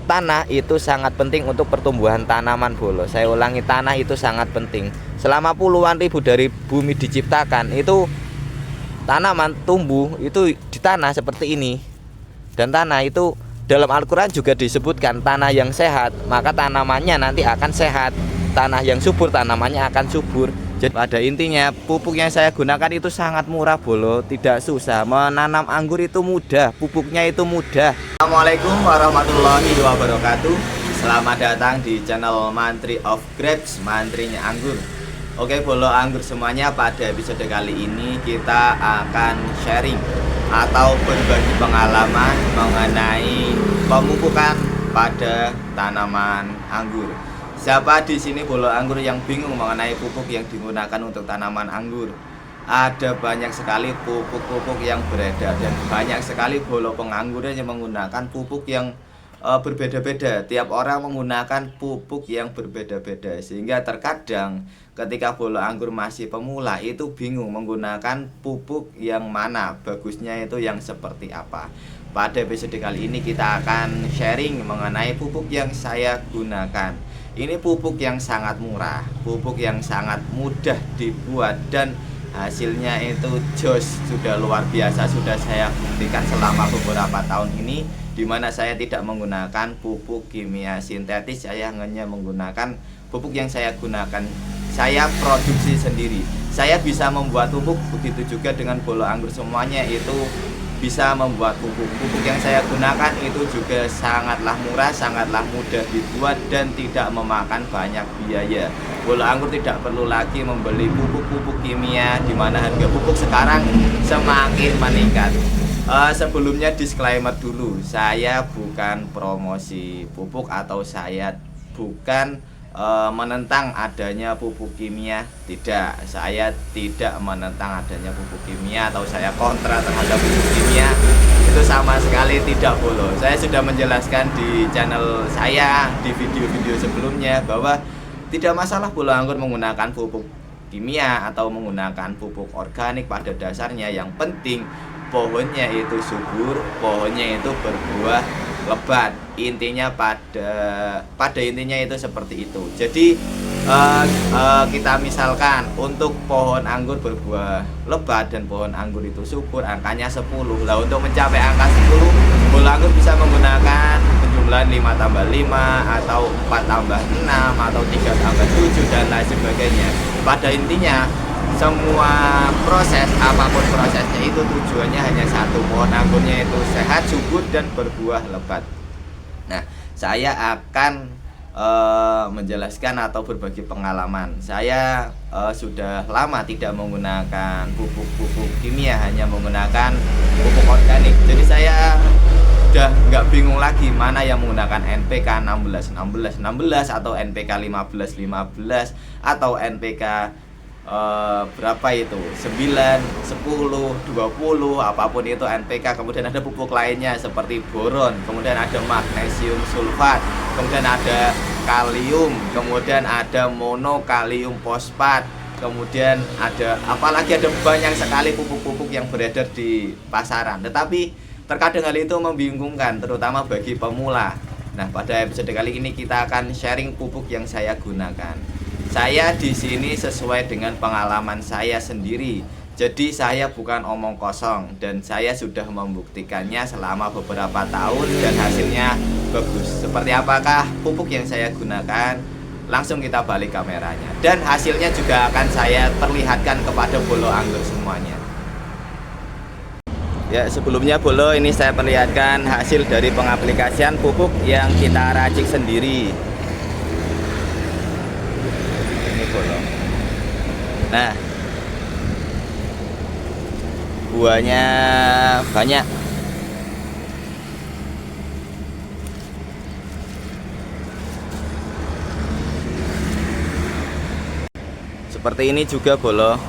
tanah itu sangat penting untuk pertumbuhan tanaman bolo. Saya ulangi, tanah itu sangat penting. Selama puluhan ribu dari bumi diciptakan, itu tanaman tumbuh itu di tanah seperti ini. Dan tanah itu dalam Al-Quran juga disebutkan tanah yang sehat, maka tanamannya nanti akan sehat. Tanah yang subur, tanamannya akan subur. Jadi pada intinya pupuk yang saya gunakan itu sangat murah bolo, tidak susah. Menanam anggur itu mudah, pupuknya itu mudah. Assalamualaikum warahmatullahi wabarakatuh. Selamat datang di channel Mantri of Grapes, mantrinya anggur. Oke bolo anggur semuanya, pada episode kali ini kita akan sharing atau berbagi pengalaman mengenai pemupukan pada tanaman anggur. Siapa di sini bolo anggur yang bingung mengenai pupuk yang digunakan untuk tanaman anggur? Ada banyak sekali pupuk-pupuk yang beredar dan banyak sekali bolo pengangguran yang menggunakan pupuk yang berbeda-beda. Tiap orang menggunakan pupuk yang berbeda-beda, sehingga terkadang ketika bolo anggur masih pemula itu bingung menggunakan pupuk yang mana, bagusnya itu yang seperti apa. Pada episode kali ini kita akan sharing mengenai pupuk yang saya gunakan. Ini pupuk yang sangat murah, pupuk yang sangat mudah dibuat, dan hasilnya itu jos, sudah luar biasa. Sudah saya buktikan selama beberapa tahun ini, di mana saya tidak menggunakan pupuk kimia sintetis. Saya hanya menggunakan pupuk yang saya gunakan, saya produksi sendiri. Saya bisa membuat pupuk, begitu juga dengan bolo anggur semuanya itu bisa membuat pupuk yang saya gunakan itu juga sangatlah murah, sangatlah mudah dibuat, dan tidak memakan banyak biaya. Bolo anggur tidak perlu lagi membeli pupuk-pupuk kimia, di mana harga pupuk sekarang semakin meningkat. Sebelumnya disclaimer dulu, saya bukan promosi pupuk atau saya bukan menentang adanya pupuk kimia. Tidak, saya tidak menentang adanya pupuk kimia atau saya kontra terhadap pupuk kimia. Itu sama sekali tidak bolo. Saya sudah menjelaskan di channel saya di video-video sebelumnya bahwa tidak masalah bolo anggur menggunakan pupuk kimia atau menggunakan pupuk organik. Pada dasarnya yang penting pohonnya itu subur, pohonnya itu berbuah lebat. Intinya pada intinya itu seperti itu. Jadi kita misalkan untuk pohon anggur berbuah lebat dan pohon anggur itu subur, angkanya 10. Lah untuk mencapai angka 10, bolo anggur bisa menggunakan penjumlahan 5 tambah 5 atau 4 tambah 6 atau 3 tambah 7 dan lain sebagainya. Pada intinya semua proses, apapun prosesnya, itu tujuannya hanya satu, pohon anggurnya itu sehat, subur, dan berbuah lebat. Nah, saya akan menjelaskan atau berbagi pengalaman. Saya sudah lama tidak menggunakan pupuk-pupuk kimia, hanya menggunakan pupuk organik. Jadi saya udah nggak bingung lagi mana yang menggunakan NPK 16-16-16 atau NPK 15-15 atau NPK berapa itu 9, 10, 20, apapun itu NPK. Kemudian ada pupuk lainnya seperti boron, kemudian ada magnesium sulfat, kemudian ada kalium, kemudian ada monokalium fosfat, kemudian ada apalagi, ada banyak sekali pupuk-pupuk yang beredar di pasaran. Tetapi terkadang hal itu membingungkan, terutama bagi pemula. Nah, pada episode kali ini kita akan sharing pupuk yang saya gunakan. Saya di sini sesuai dengan pengalaman saya sendiri. Jadi saya bukan omong kosong, dan saya sudah membuktikannya selama beberapa tahun dan hasilnya bagus. Seperti apakah pupuk yang saya gunakan? Langsung kita balik kameranya, dan hasilnya juga akan saya perlihatkan kepada bolo anggur semuanya. Ya, sebelumnya bolo ini saya perlihatkan hasil dari pengaplikasian pupuk yang kita racik sendiri. Nah, buahnya banyak. Seperti ini juga bolo.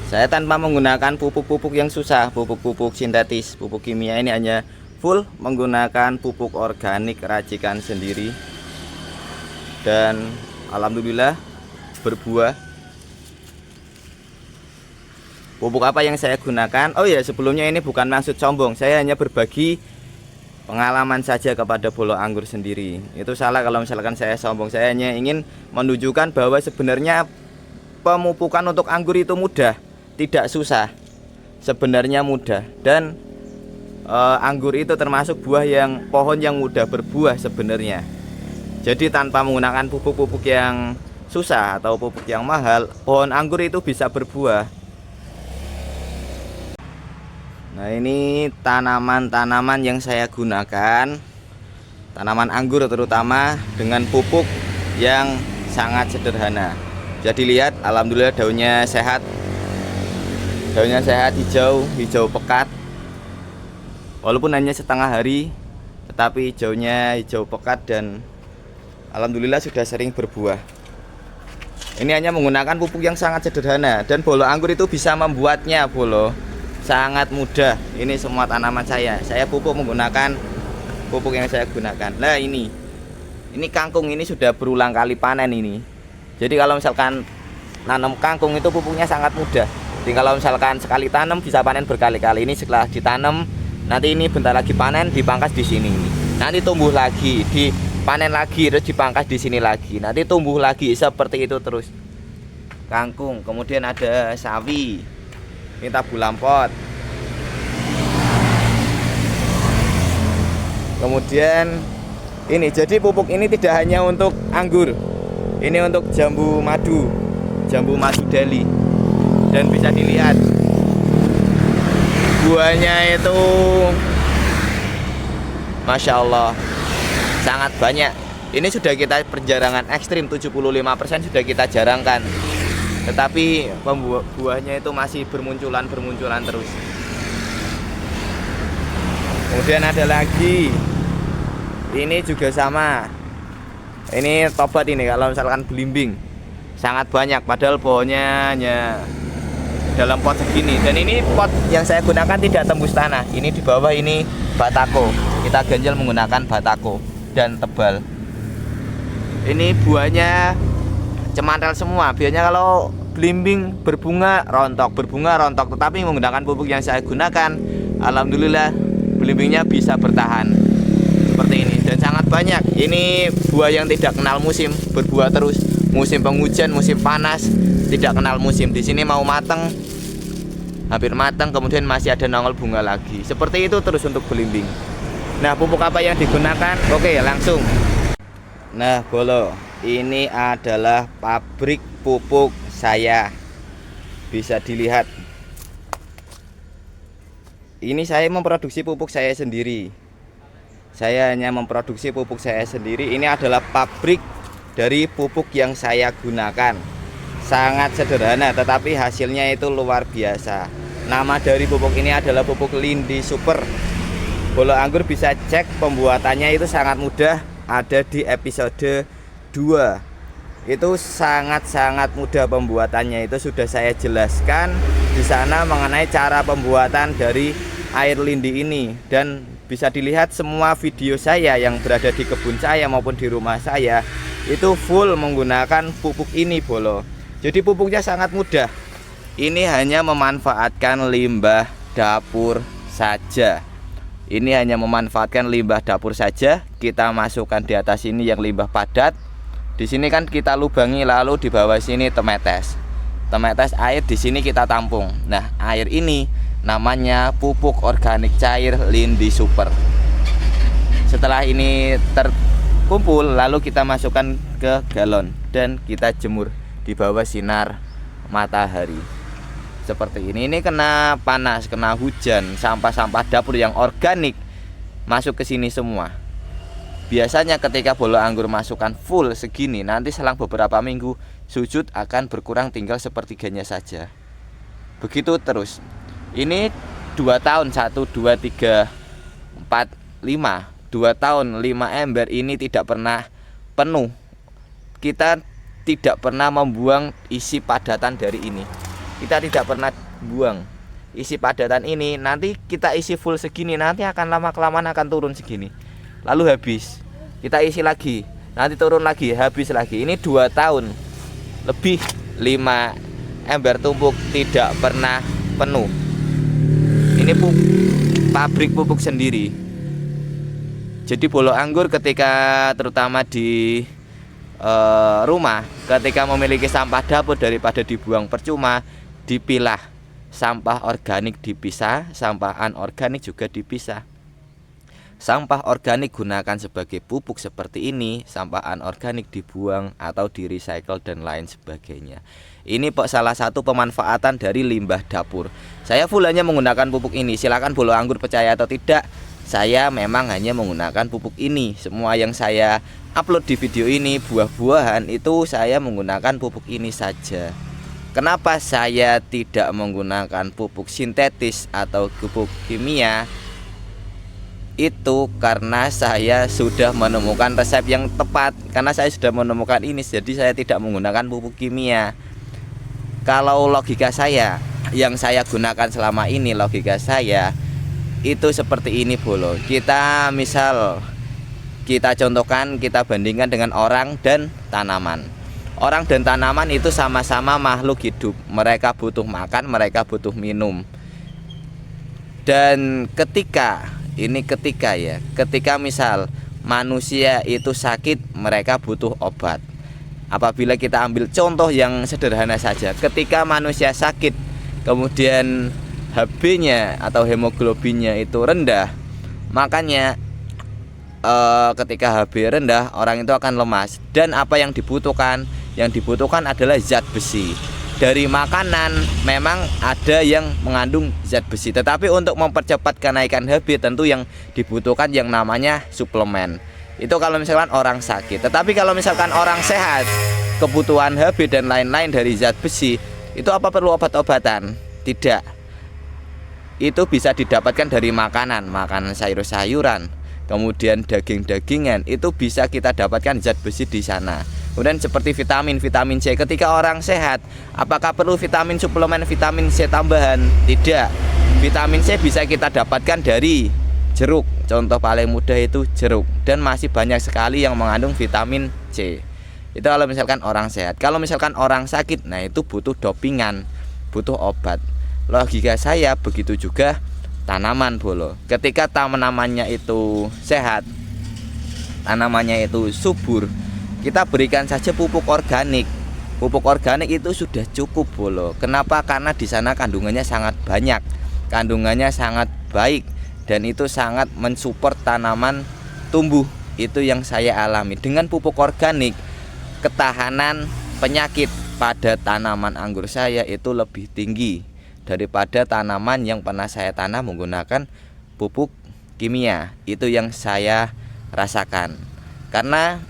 Saya tanpa menggunakan pupuk-pupuk yang susah, pupuk-pupuk sintetis, pupuk kimia. Ini hanya full menggunakan pupuk organik racikan sendiri. Dan alhamdulillah berbuah. pupuk apa yang saya gunakan. Oh ya, sebelumnya ini bukan maksud sombong, saya hanya berbagi pengalaman saja kepada Bolo Anggur sendiri. Itu salah kalau misalkan saya sombong. Saya hanya ingin menunjukkan bahwa sebenarnya pemupukan untuk anggur itu mudah, tidak susah. Sebenarnya mudah, dan anggur itu termasuk pohon yang mudah berbuah sebenarnya. Jadi tanpa menggunakan pupuk-pupuk yang susah atau pupuk yang mahal, pohon anggur itu bisa berbuah. Nah, ini tanaman-tanaman yang saya gunakan, tanaman anggur terutama, dengan pupuk yang sangat sederhana. Jadi lihat, alhamdulillah daunnya sehat, hijau pekat. Walaupun hanya setengah hari, tetapi hijau pekat dan alhamdulillah sudah sering berbuah. Ini hanya menggunakan pupuk yang sangat sederhana, dan Bolo Anggur itu bisa membuatnya sangat mudah. Ini semua tanaman saya pupuk menggunakan pupuk yang saya gunakan. Nah, ini kangkung ini sudah berulang kali panen ini. Jadi kalau misalkan nanam kangkung itu pupuknya sangat mudah. Jadi kalau misalkan sekali tanam bisa panen berkali-kali. Ini setelah ditanam, nanti ini bentar lagi panen, dipangkas di sini. Nanti tumbuh lagi, dipanen lagi, terus dipangkas di sini lagi. Nanti tumbuh lagi, seperti itu terus. Kangkung, kemudian ada sawi, ini tabu lampot. Kemudian ini, jadi pupuk ini tidak hanya untuk anggur. Ini untuk jambu madu Delhi. Dan bisa dilihat buahnya itu Masya Allah sangat banyak. Ini sudah kita penjarangan ekstrim, 75% sudah kita jarangkan. Tetapi buahnya itu masih bermunculan terus. Kemudian ada lagi, ini juga sama. Ini tobat ini, kalau misalkan belimbing sangat banyak, padahal pohonnya hanya dalam pot segini. Dan ini pot yang saya gunakan tidak tembus tanah. Ini di bawah ini batako. Kita ganjel menggunakan batako dan tebal. Ini buahnya cemantel semua. Biasanya kalau belimbing berbunga rontok, tetapi menggunakan pupuk yang saya gunakan, alhamdulillah belimbingnya bisa bertahan seperti ini, dan sangat banyak. Ini buah yang tidak kenal musim, berbuah terus. Musim penghujan, musim panas, tidak kenal musim. Di sini mau matang, hampir matang, kemudian masih ada nongol bunga lagi. Seperti itu terus untuk belimbing. Nah, pupuk apa yang digunakan? Oke, langsung. Nah, Bolo, ini adalah pabrik pupuk saya. Bisa dilihat. Ini saya memproduksi pupuk saya sendiri. Saya hanya memproduksi pupuk saya sendiri. Ini adalah pabrik dari pupuk yang saya gunakan. Sangat sederhana, tetapi hasilnya itu luar biasa. Nama dari pupuk ini adalah pupuk Lindi Super. Bolo Anggur bisa cek pembuatannya, itu sangat mudah. Ada di episode 2. Itu sangat-sangat mudah pembuatannya. Itu sudah saya jelaskan di sana mengenai cara pembuatan dari air lindi ini. Dan bisa dilihat semua video saya yang berada di kebun saya maupun di rumah saya, itu full menggunakan pupuk ini, Bolo. Jadi pupuknya sangat mudah. Ini hanya memanfaatkan limbah dapur saja. Ini hanya memanfaatkan limbah dapur saja. Kita masukkan di atas ini yang limbah padat. Di sini kan kita lubangi, lalu di bawah sini temetes. Temetes air di sini kita tampung. Nah, air ini namanya pupuk organik cair Lindi Super. Setelah ini terkumpul, lalu kita masukkan ke galon dan kita jemur di bawah sinar matahari seperti ini. Ini kena panas, kena hujan, sampah-sampah dapur yang organik masuk ke sini semua. Biasanya ketika Bolo Anggur masukkan full segini, nanti selang beberapa minggu sujud akan berkurang, tinggal sepertiganya saja. Begitu terus. Ini 2 tahun, 1, 2, 3, 4, 5 2 tahun 5 ember ini tidak pernah penuh. Kita tidak pernah membuang isi padatan dari ini. Kita tidak pernah buang isi padatan ini. Nanti kita isi full segini, nanti akan lama-kelamaan akan turun segini, lalu habis. Kita isi lagi, nanti turun lagi, habis lagi. Ini 2 tahun lebih, 5 ember tumpuk tidak pernah penuh. Ini pabrik pupuk sendiri. Jadi bolo anggur ketika terutama di rumah, ketika memiliki sampah dapur, daripada dibuang percuma, dipilah. Sampah organik dipisah, sampah anorganik juga dipisah. Sampah organik gunakan sebagai pupuk seperti ini, sampah anorganik dibuang atau di recycle dan lain sebagainya. Ini salah satu pemanfaatan dari limbah dapur. Saya full hanya menggunakan pupuk ini. Silakan bolo anggur percaya atau tidak, saya memang hanya menggunakan pupuk ini. Semua yang saya upload di video ini, buah-buahan, itu saya menggunakan pupuk ini saja. Kenapa saya tidak menggunakan pupuk sintetis atau pupuk kimia? Itu karena saya sudah menemukan resep yang tepat. Karena saya sudah menemukan ini, jadi saya tidak menggunakan pupuk kimia. Kalau logika saya, yang saya gunakan selama ini, logika saya itu seperti ini bolo. Kita misal, kita contohkan, kita bandingkan dengan orang dan tanaman. Orang dan tanaman itu sama-sama makhluk hidup. Mereka butuh makan, mereka butuh minum. Dan ketika misal manusia itu sakit, mereka butuh obat. Apabila kita ambil contoh yang sederhana saja, ketika manusia sakit, kemudian HB-nya atau hemoglobinnya itu rendah, makanya ketika HB rendah, orang itu akan lemas. Dan apa yang dibutuhkan? Yang dibutuhkan adalah zat besi. Dari makanan memang ada yang mengandung zat besi, tetapi untuk mempercepat kenaikan HB tentu yang dibutuhkan yang namanya suplemen. Itu kalau misalkan orang sakit. Tetapi kalau misalkan orang sehat, kebutuhan HB dan lain-lain dari zat besi, itu apa perlu obat-obatan? Tidak. Itu bisa didapatkan dari makanan, makanan sayur-sayuran, kemudian daging-dagingan, itu bisa kita dapatkan zat besi di sana. Kemudian seperti vitamin C, ketika orang sehat, apakah perlu vitamin suplemen vitamin C tambahan? Tidak. Vitamin C bisa kita dapatkan dari jeruk. Contoh paling mudah itu jeruk. Dan masih banyak sekali yang mengandung vitamin C. Itu kalau misalkan orang sehat. Kalau misalkan orang sakit, nah itu butuh dopingan, butuh obat. Logika saya begitu juga tanaman bolo. Ketika tanamannya itu sehat, tanamannya itu subur, kita berikan saja pupuk organik. Pupuk organik itu sudah cukup bolo. Kenapa? Karena di sana kandungannya sangat banyak, kandungannya sangat baik, dan itu sangat mensupport tanaman tumbuh. Itu yang saya alami. Dengan pupuk organik, ketahanan penyakit pada tanaman anggur saya itu lebih tinggi daripada tanaman yang pernah saya tanam menggunakan pupuk kimia. Itu yang saya rasakan. Karena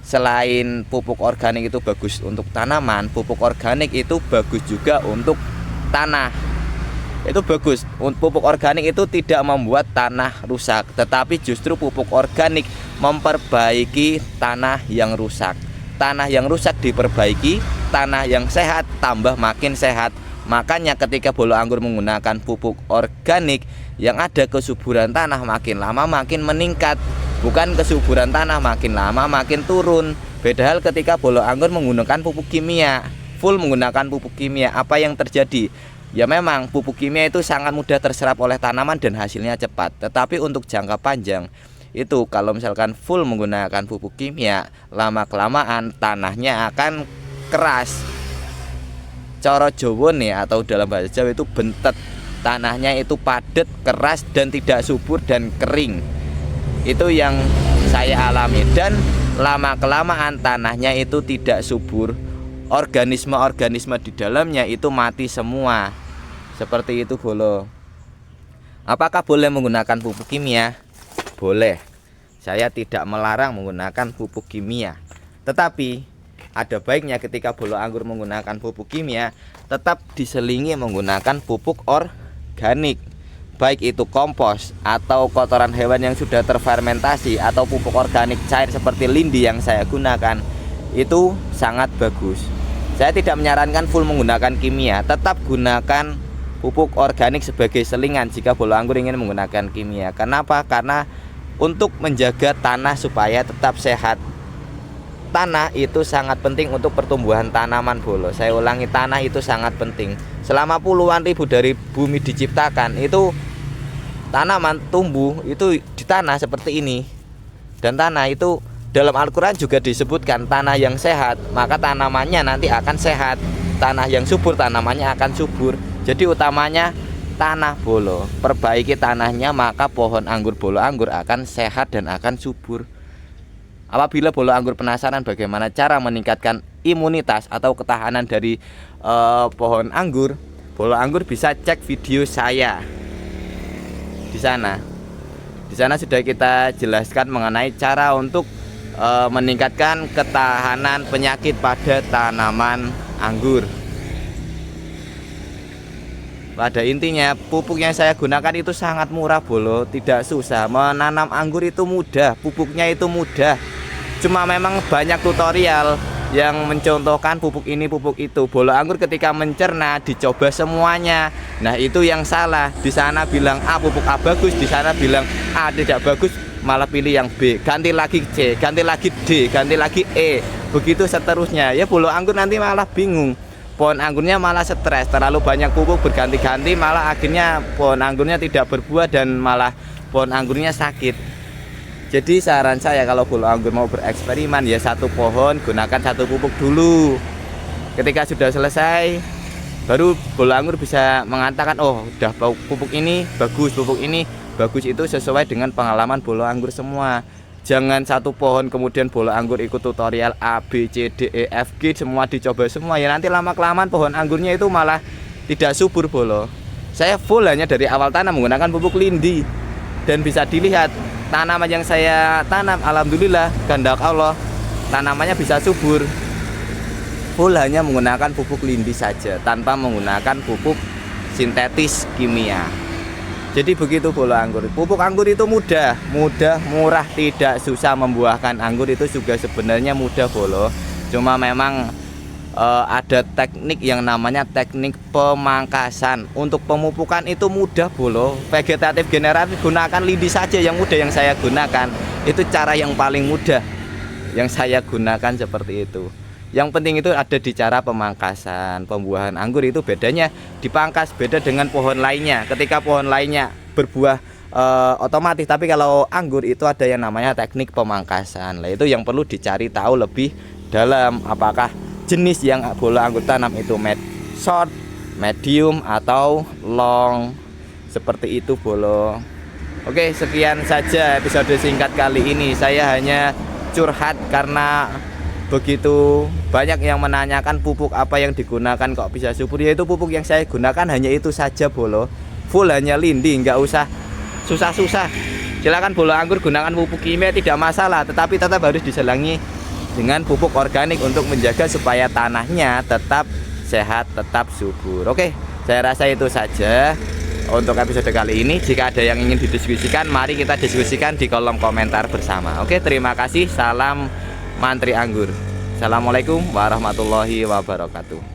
selain pupuk organik itu bagus untuk tanaman, pupuk organik itu bagus juga untuk tanah. Itu bagus. Pupuk organik itu tidak membuat tanah rusak, tetapi justru pupuk organik memperbaiki tanah yang rusak. Tanah yang rusak diperbaiki, tanah yang sehat tambah makin sehat. Makanya ketika bolo anggur menggunakan pupuk organik, yang ada kesuburan tanah makin lama makin meningkat. Bukan kesuburan tanah makin lama makin turun. Beda hal ketika bolo anggur menggunakan pupuk kimia, full menggunakan pupuk kimia. Apa yang terjadi? Ya memang pupuk kimia itu sangat mudah terserap oleh tanaman dan hasilnya cepat. Tetapi untuk jangka panjang, itu kalau misalkan full menggunakan pupuk kimia, lama-kelamaan tanahnya akan keras. Coro Jawa nih, atau dalam bahasa Jawa itu bentet. Tanahnya itu padat, keras, dan tidak subur dan kering. Itu yang saya alami. Dan lama-kelamaan tanahnya itu tidak subur. Organisme-organisme di dalamnya itu mati semua. Seperti itu bolo. Apakah boleh menggunakan pupuk kimia? Boleh. Saya tidak melarang menggunakan pupuk kimia. Tetapi ada baiknya ketika bolo anggur menggunakan pupuk kimia, tetap diselingi menggunakan pupuk organik. Baik itu kompos atau kotoran hewan yang sudah terfermentasi, atau pupuk organik cair seperti lindi yang saya gunakan, itu sangat bagus. Saya tidak menyarankan full menggunakan kimia. Tetap gunakan pupuk organik sebagai selingan jika bolo anggur ingin menggunakan kimia. Kenapa? Karena untuk menjaga tanah supaya tetap sehat. tanah itu sangat penting untuk pertumbuhan tanaman bolo. Saya ulangi, tanah itu sangat penting. Selama puluhan ribu dari bumi diciptakan, itu tanaman tumbuh itu di tanah seperti ini. Dan tanah itu dalam Al-Quran juga disebutkan tanah yang sehat, maka tanamannya nanti akan sehat. Tanah yang subur, tanamannya akan subur. Jadi utamanya tanah bolo. Perbaiki tanahnya, maka pohon anggur bolo anggur akan sehat dan akan subur. Apabila bolo anggur penasaran bagaimana cara meningkatkan imunitas atau ketahanan dari pohon anggur, bolo anggur bisa cek video saya di sana. Di sana sudah kita jelaskan mengenai cara untuk meningkatkan ketahanan penyakit pada tanaman anggur. Pada intinya pupuk yang saya gunakan itu sangat murah bolo, tidak susah. Menanam anggur itu mudah, pupuknya itu mudah. Cuma memang banyak tutorial yang mencontohkan pupuk ini, pupuk itu. Bolo anggur ketika mencerna dicoba semuanya. Nah, itu yang salah. Di sana bilang A, pupuk A bagus, di sana bilang A tidak bagus, malah pilih yang B. Ganti lagi C, ganti lagi D, ganti lagi E. Begitu seterusnya. Ya bolo anggur nanti malah bingung. Pohon anggurnya malah stres, terlalu banyak pupuk berganti-ganti, malah akhirnya pohon anggurnya tidak berbuah dan malah pohon anggurnya sakit. Jadi saran saya kalau bolo anggur mau bereksperimen, ya satu pohon gunakan satu pupuk dulu. Ketika sudah selesai, baru bolo anggur bisa mengatakan, oh udah pupuk ini bagus, pupuk ini bagus. Itu sesuai dengan pengalaman bolo anggur semua. Jangan satu pohon kemudian bolo anggur ikut tutorial A, B, C, D, E, F, G semua dicoba semua. Ya nanti lama-kelamaan pohon anggurnya itu malah tidak subur bolo. Saya full hanya dari awal tanam menggunakan pupuk lindi. Dan bisa dilihat tanaman yang saya tanam, alhamdulillah kehendak Allah, tanamannya bisa subur. Full hanya menggunakan pupuk lindi saja, tanpa menggunakan pupuk sintetis kimia. Jadi begitu bolo anggur. Pupuk anggur itu mudah, murah, tidak susah membuahkan. Anggur itu juga sebenarnya mudah bolo. Cuma memang ada teknik yang namanya teknik pemangkasan. Untuk pemupukan itu mudah bolo. Vegetatif generatif gunakan lidi saja yang mudah yang saya gunakan. Itu cara yang paling mudah yang saya gunakan seperti itu. Yang penting itu ada di cara pemangkasan. Pembuahan anggur itu bedanya dipangkas, beda dengan pohon lainnya. Ketika pohon lainnya berbuah otomatis, tapi kalau anggur itu ada yang namanya teknik pemangkasan. Nah, itu yang perlu dicari tahu lebih dalam, apakah jenis yang bolo anggur tanam itu short, medium atau long. Seperti itu bolo. Oke, sekian saja episode singkat kali ini. Saya hanya curhat karena begitu banyak yang menanyakan pupuk apa yang digunakan kok bisa subur. Yaitu pupuk yang saya gunakan hanya itu saja bolo. Full hanya lindi, nggak usah susah-susah. Silakan bolo anggur gunakan pupuk kimia tidak masalah, tetapi tetap harus diselangi dengan pupuk organik untuk menjaga supaya tanahnya tetap sehat, tetap subur. Oke, saya rasa itu saja untuk episode kali ini. Jika ada yang ingin didiskusikan, mari kita diskusikan di kolom komentar bersama. Oke, terima kasih. Salam Mantri Anggur. Assalamualaikum warahmatullahi wabarakatuh.